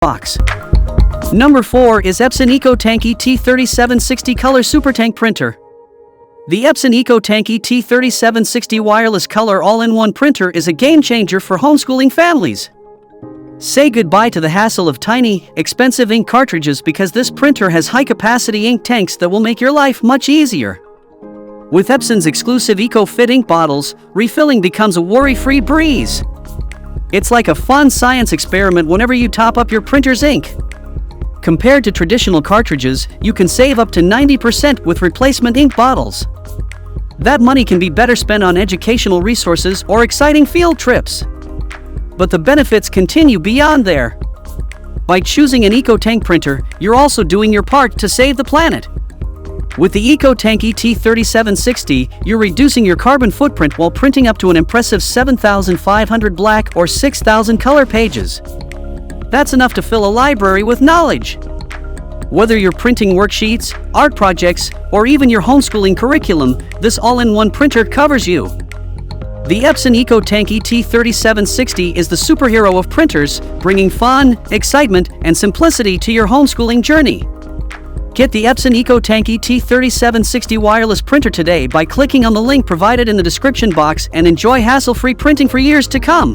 box. Number 4 is Epson EcoTank ET-3760 Color Super Tank Printer. The Epson EcoTank ET-3760 wireless color all-in-one printer is a game-changer for homeschooling families. Say goodbye to the hassle of tiny, expensive ink cartridges because this printer has high-capacity ink tanks that will make your life much easier. With Epson's exclusive EcoFit ink bottles, refilling becomes a worry-free breeze. It's like a fun science experiment whenever you top up your printer's ink. Compared to traditional cartridges, you can save up to 90% with replacement ink bottles. That money can be better spent on educational resources or exciting field trips. But the benefits continue beyond there. By choosing an EcoTank printer, you're also doing your part to save the planet. With the EcoTank ET-3760, you're reducing your carbon footprint while printing up to an impressive 7,500 black or 6,000 color pages. That's enough to fill a library with knowledge. Whether you're printing worksheets, art projects, or even your homeschooling curriculum, this all-in-one printer covers you. The Epson EcoTank ET-3760 is the superhero of printers, bringing fun, excitement, and simplicity to your homeschooling journey. Get the Epson EcoTank ET-3760 wireless printer today by clicking on the link provided in the description box and enjoy hassle-free printing for years to come.